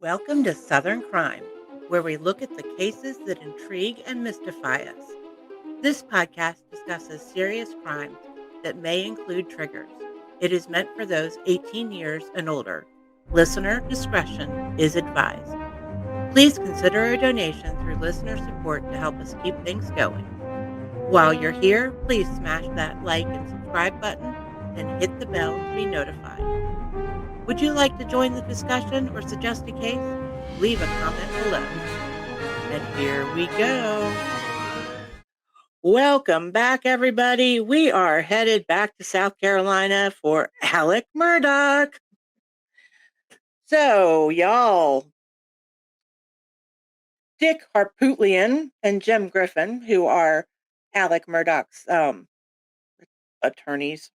Welcome to Southern Crime, where we look at the cases that intrigue and mystify us. This podcast discusses serious crimes that may include triggers. It is meant for those 18 years and older. Listener discretion is advised. Please consider a donation through listener support to help us keep things going. While you're here, please smash that like and subscribe button and hit the bell to be notified. Would you like to join the discussion or suggest a case? Leave a comment below. And here we go. Welcome back, everybody. We are headed back to South Carolina for Alec Murdaugh. So, y'all, Dick HARPOOTLIAN and Jim Griffin, who are Alec Murdaugh's attorneys,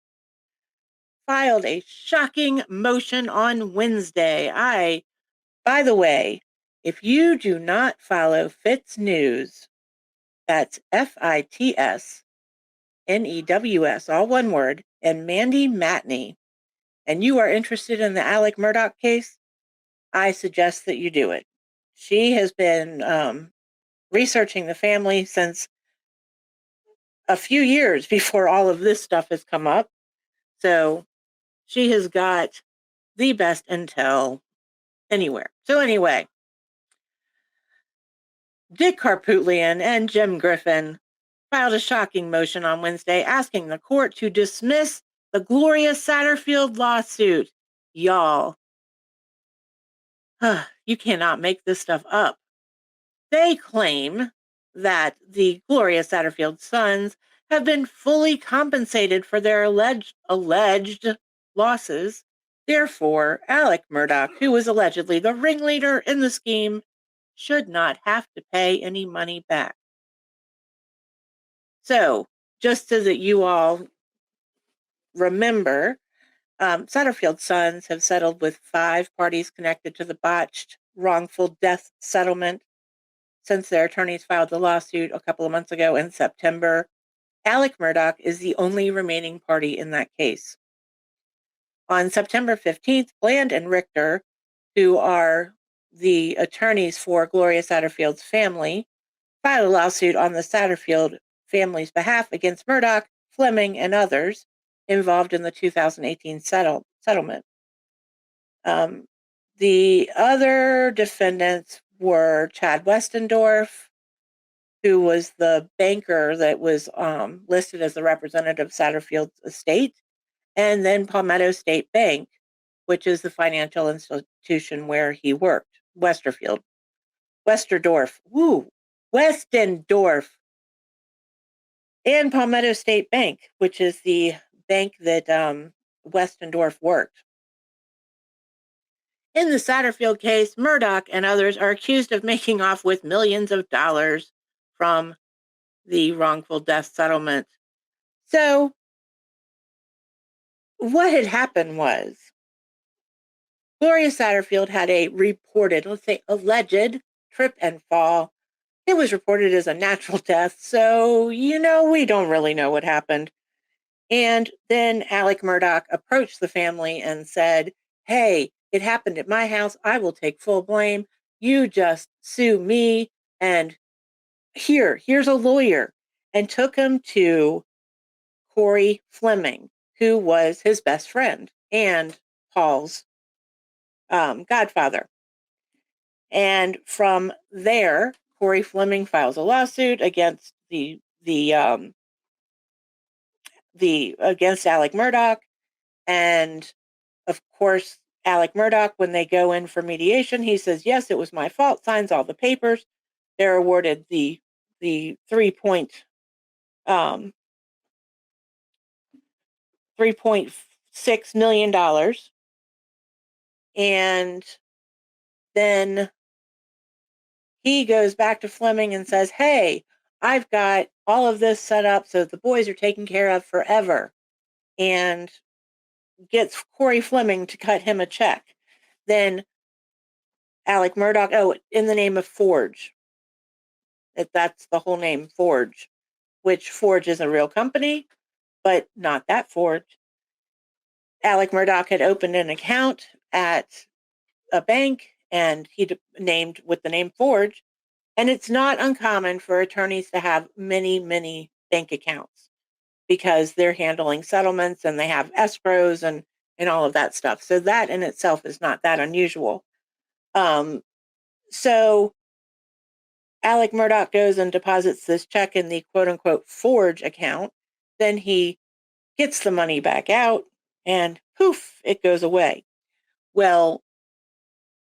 filed a shocking motion on Wednesday. By the way, if you do not follow Fitz News, that's FITSNEWS, all one word, and Mandy Matney, and you are interested in the Alec Murdaugh case, I suggest that you do it. She has been researching the family since a few years before all of this stuff has come up. So she has got the best intel anywhere. So anyway, Dick HARPOOTLIAN and Jim Griffin filed a shocking motion on Wednesday asking the court to dismiss the Gloria Satterfield lawsuit. Y'all, you cannot make this stuff up. They claim that the Gloria Satterfield sons have been fully compensated for their alleged losses. Therefore, Alec Murdaugh, who was allegedly the ringleader in the scheme, should not have to pay any money back. So, just so that you all remember, Satterfield's sons have settled with 5 parties connected to the botched wrongful death settlement since their attorneys filed the lawsuit a couple of months ago in September. Alec Murdaugh is the only remaining party in that case. On September 15th, Bland and Richter, who are the attorneys for Gloria Satterfield's family, filed a lawsuit on the Satterfield family's behalf against Murdaugh, Fleming, and others involved in the 2018 settlement. The other defendants were Chad Westendorf, who was the banker that was listed as the representative of Satterfield's estate, and then Palmetto State Bank, which is the financial institution where he worked, Westendorf, and Palmetto State Bank, which is the bank that Westendorf worked. In the Satterfield case, Murdaugh and others are accused of making off with millions of dollars from the wrongful death settlement. So, what had happened was Gloria Satterfield had a reported, let's say alleged, trip and fall. It was reported as a natural death, so, we don't really know what happened. And then Alec Murdaugh approached the family and said, hey, it happened at my house. I will take full blame. You just sue me. And here's a lawyer. And took him to Corey Fleming, who was his best friend and Paul's godfather. And from there, Corey Fleming files a lawsuit against against Alec Murdaugh. And of course, Alec Murdaugh, when they go in for mediation, he says, yes, it was my fault, signs all the papers. They're awarded the $3.6 million. And then he goes back to Fleming and says, hey, I've got all of this set up so the boys are taken care of forever. And gets Corey Fleming to cut him a check. Then Alec Murdaugh, in the name of Forge. That's the whole name, Forge, which Forge is a real company, but not that Forge. Alec Murdaugh had opened an account at a bank and named with the name Forge. And it's not uncommon for attorneys to have many, many bank accounts because they're handling settlements and they have escrows and all of that stuff. So that in itself is not that unusual. So Alec Murdaugh goes and deposits this check in the quote unquote Forge account. Then he gets the money back out and poof, it goes away. Well,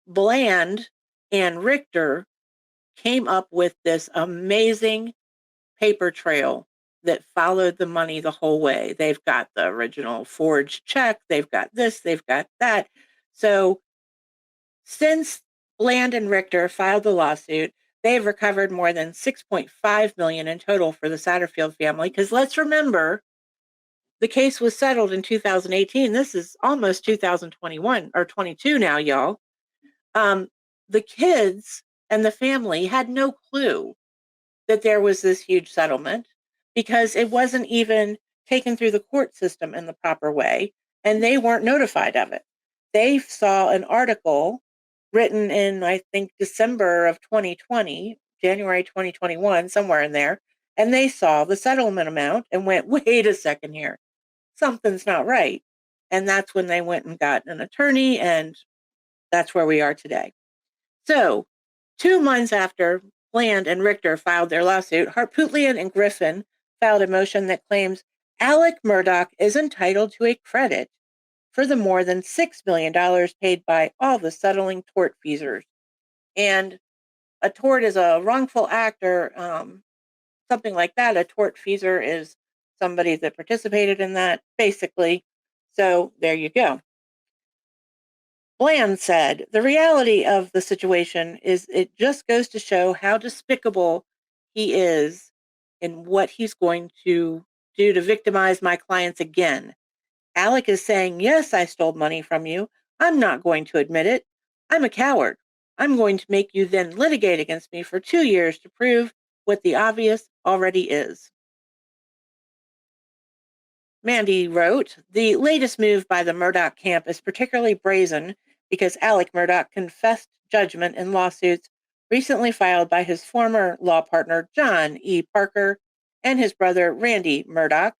Bland and Richter came up with this amazing paper trail that followed the money the whole way. They've got the original forged check, they've got this, they've got that. So since Bland and Richter filed the lawsuit, they've recovered more than $6.5 million in total for the Satterfield family. Because let's remember, the case was settled in 2018. This is almost 2021 or 22 now, y'all. The kids and the family had no clue that there was this huge settlement because it wasn't even taken through the court system in the proper way, and they weren't notified of it. They saw an article written in, I think, December of 2020, January 2021, somewhere in there, and they saw the settlement amount and went, wait a second here, something's not right. And that's when they went and got an attorney, and that's where we are today. So 2 months after Bland and Richter filed their lawsuit, Harpootlian and Griffin filed a motion that claims Alec Murdaugh is entitled to a credit for the more than $6 million paid by all the settling tortfeasors. And a tort is a wrongful act or something like that. A tortfeasor is somebody that participated in that, basically. So there you go. Bland said, the reality of the situation is it just goes to show how despicable he is in what he's going to do to victimize my clients again. Alec is saying, yes, I stole money from you. I'm not going to admit it. I'm a coward. I'm going to make you then litigate against me for 2 years to prove what the obvious already is. Mandy wrote, the latest move by the Murdaugh camp is particularly brazen because Alec Murdaugh confessed judgment in lawsuits recently filed by his former law partner, John E. Parker, and his brother, Randy Murdaugh,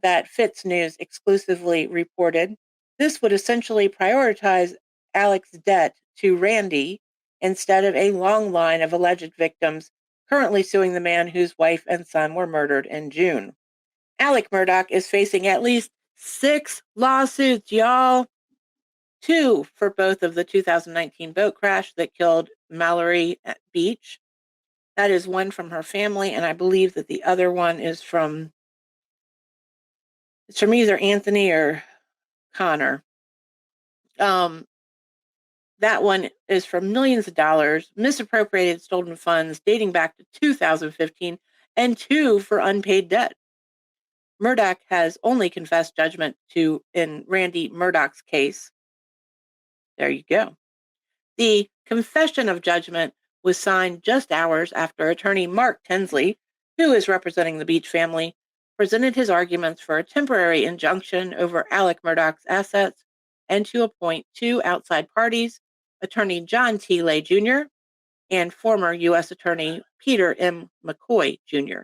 that Fitz News exclusively reported. This would essentially prioritize Alec's debt to Randy instead of a long line of alleged victims currently suing the man whose wife and son were murdered in June. Alec Murdaugh is facing at least 6 lawsuits, y'all. 2 for both of the 2019 boat crash that killed Mallory at Beach. That is one from her family, and I believe that the other one is from either Anthony or Connor. That one is for millions of dollars, misappropriated stolen funds dating back to 2015, and 2 for unpaid debt. Murdaugh has only confessed judgment in Randy Murdaugh's case. There you go. The confession of judgment was signed just hours after attorney Mark Tinsley, who is representing the Beach family, presented his arguments for a temporary injunction over Alec Murdaugh's assets and to appoint 2 outside parties, attorney John T. Lay Jr. and former U.S. Attorney Peter M. McCoy Jr.,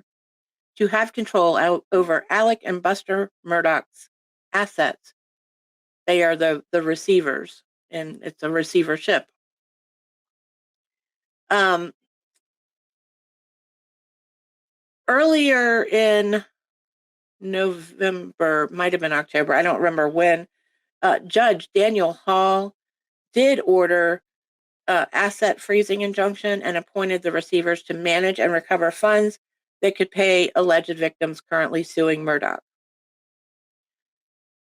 to have control over Alec and Buster Murdaugh's assets. They are the receivers, and it's a receivership. Earlier in November, might have been October, I don't remember when, Judge Daniel Hall did order asset freezing injunction and appointed the receivers to manage and recover funds that could pay alleged victims currently suing Murdaugh.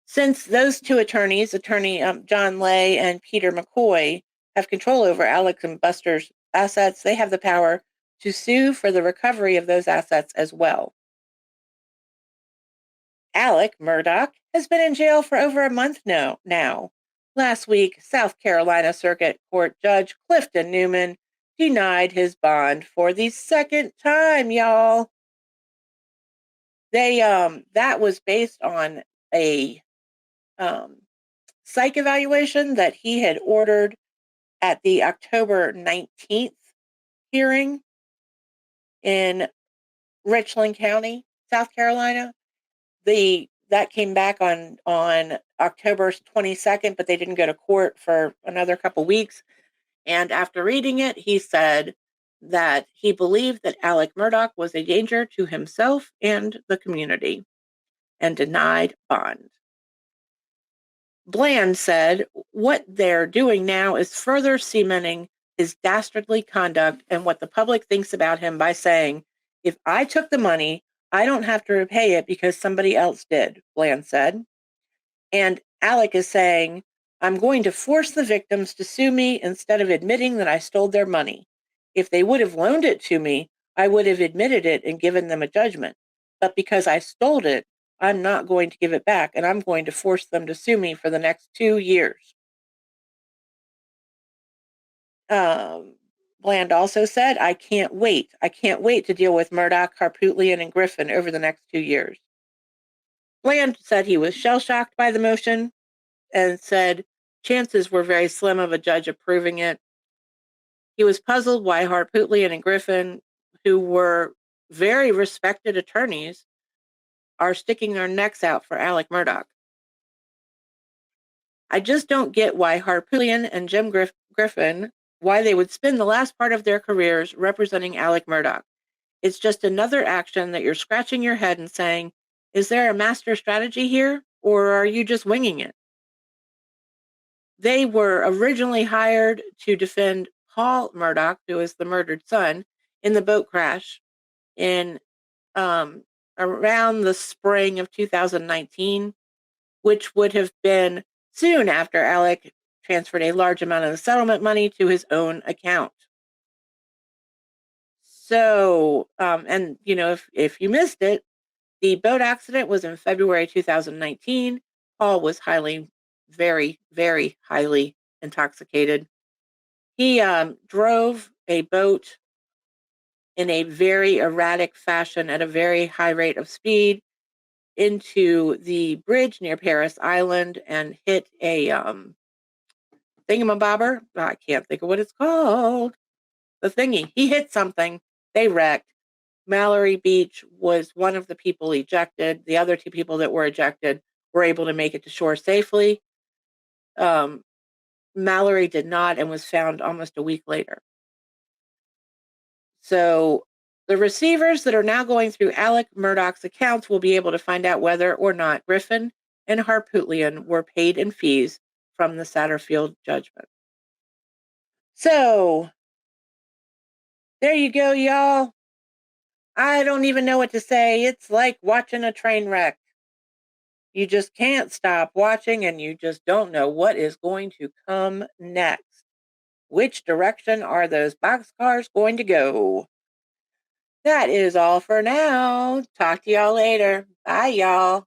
Since those 2 attorneys, attorney John Lay and Peter McCoy, have control over Alex and Buster's assets, they have the power to sue for the recovery of those assets as well. Alec Murdaugh has been in jail for over a month now. Last week, South Carolina Circuit Court Judge Clifton Newman denied his bond for the 2nd time, y'all. That was based on a psych evaluation that he had ordered at the October 19th hearing in Richland County, South Carolina. That came back on October 22nd, but they didn't go to court for another couple weeks. And after reading it, he said that he believed that Alec Murdaugh was a danger to himself and the community and denied bond. Bland said, "What they're doing now is further cementing his dastardly conduct and what the public thinks about him by saying, 'If I took the money, I don't have to repay it because somebody else did,'" Bland said. And Alec is saying, "I'm going to force the victims to sue me instead of admitting that I stole their money. If they would have loaned it to me, I would have admitted it and given them a judgment. But because I stole it, I'm not going to give it back, and I'm going to force them to sue me for the next 2 years." Bland also said, I can't wait. I can't wait to deal with Murdaugh, HARPOOTLIAN, and Griffin over the next 2 years." Bland said he was shell-shocked by the motion and said chances were very slim of a judge approving it. He was puzzled why HARPOOTLIAN and Griffin, who were very respected attorneys, are sticking their necks out for Alec Murdaugh. "I just don't get why HARPOOTLIAN and Jim Griffin, why they would spend the last part of their careers representing Alec Murdaugh. It's just another action that you're scratching your head and saying, is there a master strategy here, or are you just winging it?" They were originally hired to defend Paul Murdaugh, who is the murdered son, in the boat crash in around the spring of 2019, which would have been soon after Alec transferred a large amount of the settlement money to his own account. So, and if you missed it, the boat accident was in February 2019. Paul was very, very highly intoxicated. He drove a boat in a very erratic fashion at a very high rate of speed into the bridge near Paris Island and hit a thingamabobber. I can't think of what it's called. The thingy. He hit something. They wrecked. Mallory Beach was one of the people ejected. The other 2 people that were ejected were able to make it to shore safely. Mallory did not and was found almost a week later. So the receivers that are now going through Alec Murdaugh's accounts will be able to find out whether or not Griffin and HARPOOTLIAN were paid in fees from the Satterfield judgment. So there you go, y'all. I don't even know what to say. It's like watching a train wreck. You just can't stop watching, and you just don't know what is going to come next. Which direction are those boxcars going to go? That is all for now. Talk to y'all later. Bye, y'all.